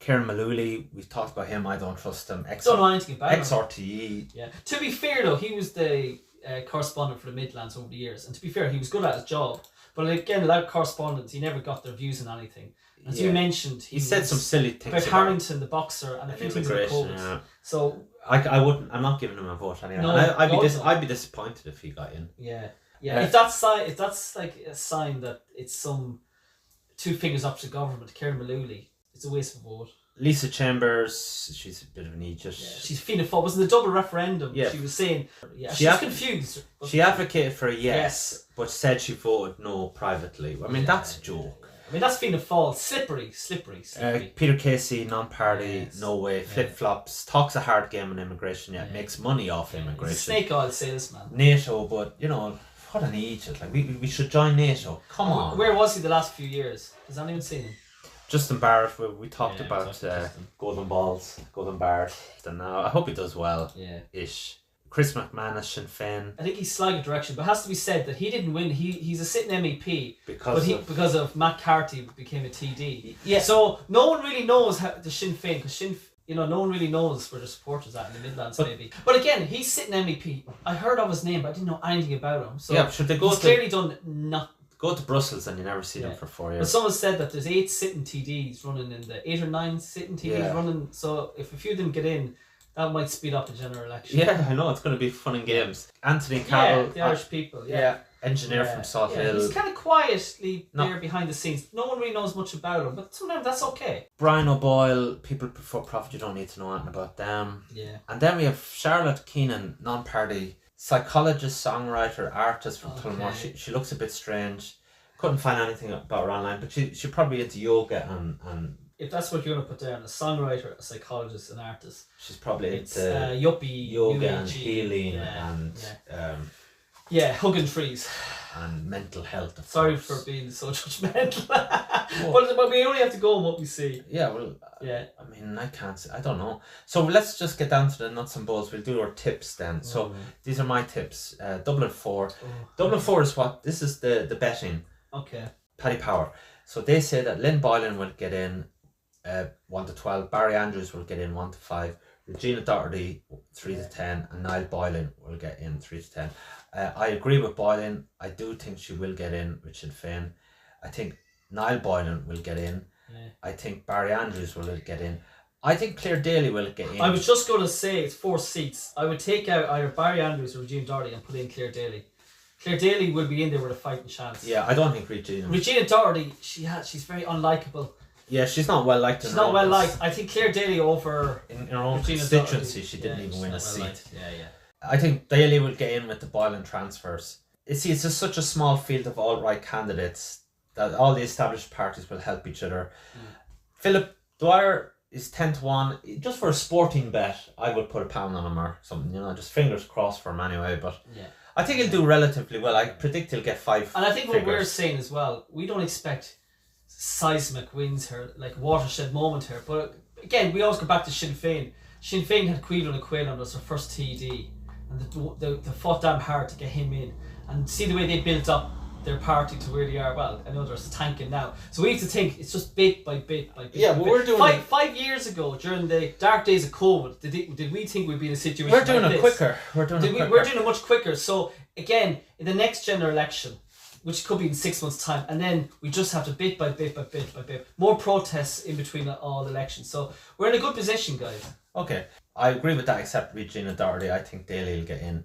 Kieran Malooly, we've talked about him. I don't trust him. Don't know anything about him. XRTE. Yeah. To be fair though, he was the correspondent for the Midlands over the years, and to be fair, he was good at his job. But again, a lot of correspondents, he never got their views on anything. As you mentioned, he said some silly things about Harrington, the boxer, and a few things about COVID. Yeah. So I wouldn't. I'm not giving him a vote anyway. No, I'd be disappointed if he got in. Yeah. If that's like a sign that it's some two fingers up to government, Kieran Malooly, it's a waste of a vote. Lisa Chambers, she's a bit of an idiot. Yeah, she's Fianna Fáil. Wasn't the double referendum? Yeah. She was saying. Yeah, she's confused. She advocated for a yes, but said she voted no privately. I mean, that's a joke. I mean, that's Fianna Fáil. Slippery. Peter Casey, non-party, no way, flip-flops, talks a hard game on immigration, makes money off immigration. He's a snake oil salesman. NATO, but, you know, what an idiot. Like, we should join NATO. Come on. Where was he the last few years? Has anyone seen him? Justin Barrett, we talked about golden balls, golden Barrett. And now I hope he does well. Yeah. Ish. Chris McManus, Sinn Féin. I think he's slightly direction, but it has to be said that he didn't win. He's a sitting MEP because of Matt Carty became a TD. Yeah. So no one really knows how the Sinn Féin, because no one really knows where the supporters are in the Midlands, maybe. But again, he's sitting MEP. I heard of his name, but I didn't know anything about him. So should they go he's clearly done nothing. Go to Brussels and you never see them for 4 years. But someone said that there's 8 sitting TDs running in the 8 or 9 sitting TDs running. So if a few of them get in, that might speed up the general election. Yeah, I know, it's going to be fun and games. Anthony Cavill. The Irish people. Engineer from Salt Hill. He's kind of quietly there behind the scenes. No one really knows much about him, but sometimes that's okay. Brian O'Boyle, people before profit, you don't need to know anything about them. Yeah. And then we have Charlotte Keenan, non-party, psychologist, songwriter, artist from Tullamore. She looks a bit strange. Couldn't find anything about her online, but she probably into yoga and if that's what you're going to put down, a songwriter, a psychologist, an artist. She's probably into yuppie, yoga and healing and hugging trees. And mental health, Sorry for being so judgmental. But we only have to go on what we see. Yeah, well, I mean, I don't know. So let's just get down to the nuts and bolts. We'll do our tips then. So these are my tips. Dublin 4. Dublin 4 is this is the betting. Okay. Paddy Power. So they say that Lynn Boylan will get in 1 to 12, Barry Andrews will get in 1 to 5, Regina Doherty 3 to 10, and Niall Boylan will get in 3 to 10. I agree with Boylan. I do think she will get in with Sinn Féin. I think Niall Boylan will get in. Yeah. I think Barry Andrews will get in. I think Claire Daly will get in. I was just going to say it's 4 seats. I would take out either Barry Andrews or Regina Doherty and put in Claire Daly. Claire Daly will be in there with a fighting chance. Yeah, I don't think Regina Doherty, she's very unlikable. Yeah, she's not well liked. She's not well liked. I think Claire Daly over in her own constituency, she didn't even win a seat. Yeah. I think Daly will get in with the Boylan transfers. It's just such a small field of alt-right candidates that all the established parties will help each other. Philip Dwyer is 10 to 1. Just for a sporting bet, I would put £1 on him or something. Just fingers crossed for him anyway. But I think he'll do relatively well. I predict he'll get 5. And I think what we're saying as well, we don't expect seismic wins here, like watershed moment here. But again, we always go back to Sinn Féin. Sinn Féin had Quillan Quillan as their first TD, and they fought damn hard to get him in. And see the way they built up their party to where they are. Well, I know there's tanking now, so we have to think it's just bit by bit by bit. Yeah, but we're doing 5 years ago during the dark days of COVID. Did we think we'd be in a situation? We're doing like it quicker. We're doing it much quicker. So again, in the next general election, which could be in 6 months' time, and then we just have to bit by bit more protests in between all elections. So we're in a good position, guys. Okay, I agree with that. Except Regina Doherty, I think Daly will get in.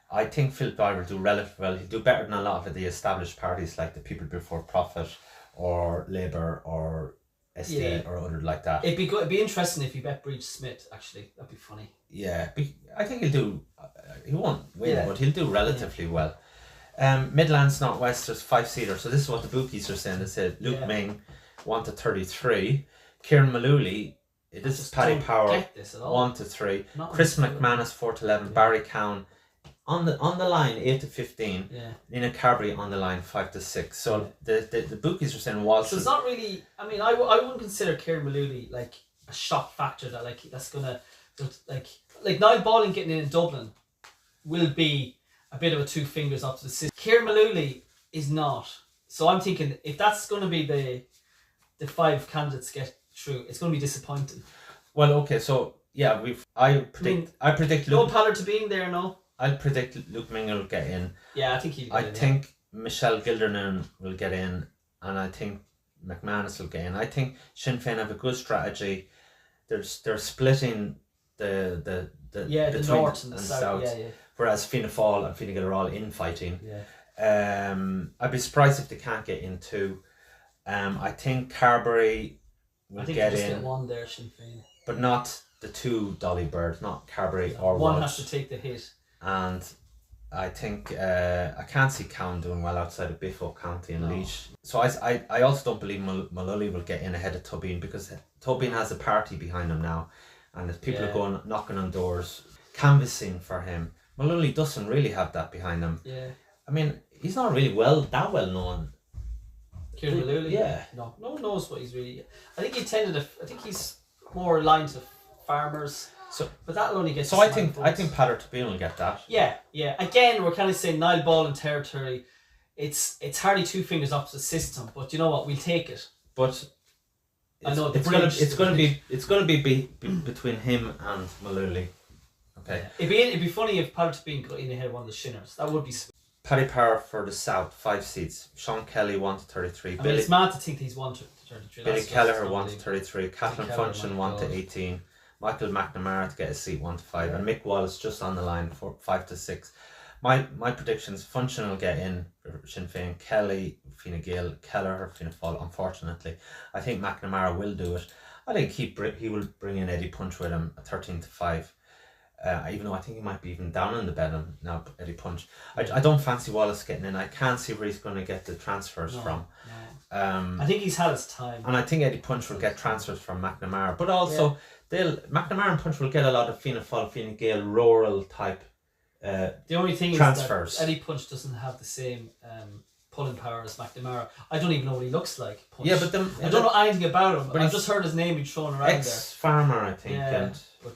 I think Philip Dwyer will do relatively well. He'll do better than a lot of the established parties like the People Before Profit or Labour or SD or other like that. It'd be good. It'd be interesting if he bet Breach Smith. Actually, that'd be funny. Yeah, I think he'll do. He won't win, but he'll do relatively well. Midlands North West, there's 5-seater. So this is what the bookies are saying. They said Luke Ming 1 to 33, Kieran Malooly. This is Paddy Power 1 to 3, Chris McManus 4 to 11, Barry Cowan on the line 8 to 15, Nina Carberry on the line 5 to 6. So the bookies are saying Walsh. So it's not really. I mean, I wouldn't consider Kieran Malooly like a shock factor that that's gonna like Niall Boylan getting in Dublin will be a bit of a 2 fingers up to the system. Kieran Malooly is not. So I'm thinking if that's going to be the 5 candidates get true. It's going to be disappointing. Well, okay, so yeah, I predict No Luke. Paller-Tabine there, no. I predict Luke Ming will get in. Yeah, I think he'll get in. I think Michelle Gildernan will get in, and I think McManus will get in. I think Sinn Féin have a good strategy. They're splitting the north and the south. Yeah. Whereas Fianna Fáil and Fine Gael are all infighting. Yeah. I'd be surprised if they can't get in two. I think Carberry will get in. Get one there, Sinn Féin. But not the two Dolly Bird, not Carberry or one Walsh. has to take the hit. And I think I can't see Cowan doing well outside of Biffo County and Laois. So I also don't believe Mullally will get in ahead of Tobin, because Tobin has a party behind him now, and if people are going knocking on doors, canvassing for him, Mullally doesn't really have that behind him. Yeah. I mean, he's not really that well known. Kieran Mullally? Yeah. No one knows what he's really. I think he's more aligned to farmers. So, but that'll only get. So I think Paller-Tabine will get that. Yeah. Again, we're kind of saying Niall Ball in territory. It's hardly two fingers up to the system, but you know what? We'll take it. But I know it's going to be between him and Mullally. Okay. Yeah. It'd be funny if Paller-Tabine got in ahead of one of the Shinners. That would be. Paddy Power for the South, 5 seats. Sean Kelly 1 to 33. It's mad to think he's 1 to 33. Billy Kelleher 1 to 33. Kathleen Funchion 1 to 18. Michael McNamara to get a seat 1 to 5, and Mick Wallace just on the line for 5 to 6. My predictions: Funchion will get in for Sinn Féin, Kelly, Fine Gael, Kelleher, Fianna Fáil. Unfortunately, I think McNamara will do it. I think he will bring in Eddie Punch with him at 13 to 5. Even though I think he might be even down in the bed now, Eddie Punch. I don't fancy Wallace getting in. I can't see where he's going to get the transfers from. I think he's had his time. And I think Eddie Punch will get transfers from McNamara. But also, McNamara and Punch will get a lot of Fianna Fáil, Fine Gael rural type the only thing transfers. Is that Eddie Punch doesn't have the same pulling power as McNamara. I don't even know what he looks like. Punch. Yeah, but I don't know anything about him. But I've just heard his name be thrown around ex-farmer, I think. Yeah, but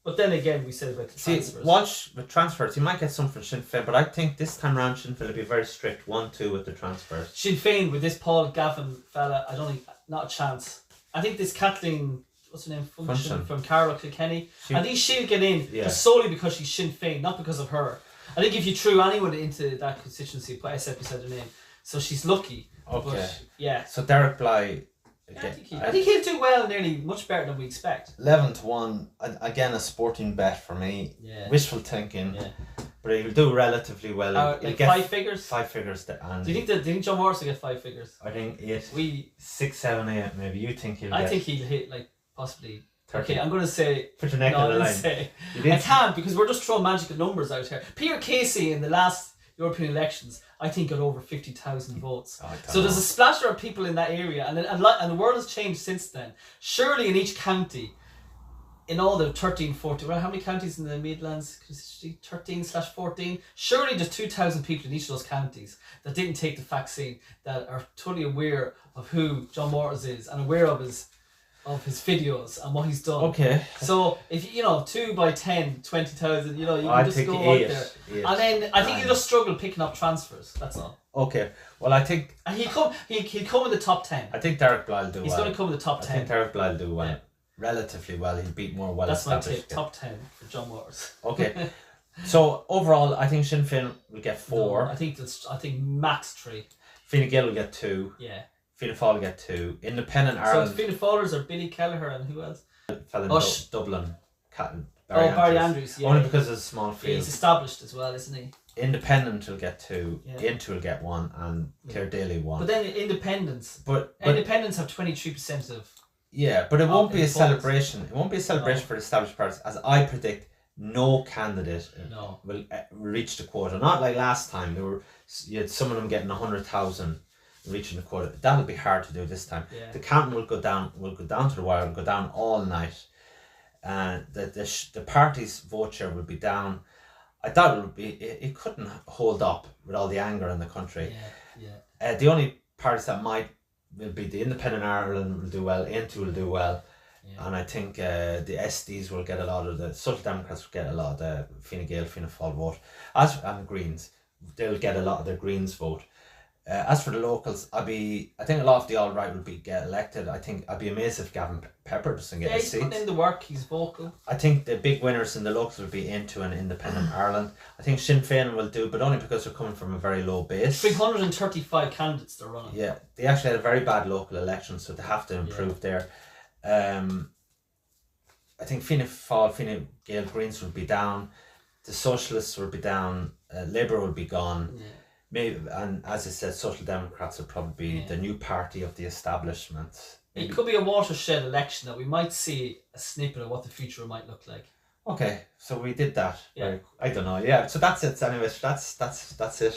But then again, we said about the transfers. Watch with transfers. He might get some from Sinn Féin, but I think this time round Sinn Féin will be very strict 1-2 with the transfers. Sinn Féin with this Paul Gavin fella, I don't think, not a chance. I think this Kathleen, what's her name, Funchion from Carlow Kilkenny, I think she'll get in just solely because she's Sinn Féin, not because of her. I think if you threw anyone into that constituency, put SF beside her name, so she's lucky. Okay. But, So Derek Bly. I think he'll do well, nearly much better than we expect. 11 to 1, again a sporting bet for me. Yeah. Wishful thinking, but he'll do relatively well. Like 5 figures. 5 figures. Do you think John Morris will get 5 figures? I think 8. 6, 7, 8 maybe. You think he'll? I think he'll hit like possibly 30. Okay, I'm going to say. Put your neck on the line. I can't because we're just throwing magical numbers out here. Peter Casey in the last European elections, I think, got over 50,000 votes. So there's a splatter of people in that area, and the world has changed since then. Surely in each county, in all the 13, 14, well, how many counties in the Midlands? 13/14. Surely there's 2,000 people in each of those counties that didn't take the vaccine, that are totally aware of who John Morris is and aware of his videos and what he's done. Okay. So if 2 by 10, 20,000, you can just go out there. 8. And then I think you just struggle picking up transfers. That's all. Okay. Well, I think he'll come in the top 10. I think Derek Bly will do well. He's going to come in the top 10. I think Derek Bly will do well. Yeah. Relatively well. He'll beat more well-established. That's my tip. Top 10 for John Morris. Okay. So overall, I think Sinn Féin will get 4. No, I think max 3. Fine Gael will get 2. Yeah. Fianna Fáil will get 2. Independent Ireland. So Fianna Fáilers are Billy Kelleher and who else? Dublin. Barry Andrews. Yeah. Only because it's a small field. Yeah, he's established as well, isn't he? Independent will get 2. Intu will get 1, and Clare Daly 1. But then Independents. But Independents have 23% of. Yeah, but it won't be a celebration. It won't be a celebration for the established parties, as I predict. No candidate will reach the quota. Not like last time. You had some of them getting 100,000. Reaching the quota. That'll be hard to do this time. Yeah. The counting will go down to the wire, will go down all night. The party's vote share will be down. I thought it couldn't hold up with all the anger in the country. The only parties that will be the Independent Ireland will do well, Intu will do well. And I think the SDs will get a lot of the Social Democrats will get a lot of the Fine Gael, Fianna Fáil vote. And the Greens, they'll get a lot of the Greens vote. As for the locals, I think a lot of the alt-right will get elected. I think I'd be amazed if Gavin Pepper doesn't get a he's seat. putting in the work, he's vocal. I think the big winners in the locals will be Into and Independent Ireland. I think Sinn Féin will do, but only because they're coming from a very low base. 335 candidates they're running. Yeah, they actually had a very bad local election, so they have to improve there. I think Fine Gael Greens will be down, the Socialists will be down, Labour will be gone. Yeah. Maybe, and as I said, Social Democrats will probably be the new party of the establishment. It could be a watershed election that we might see a snippet of what the future might look like. Okay, so we did that. Yeah. I don't know. Yeah, so that's it. Anyways, that's it.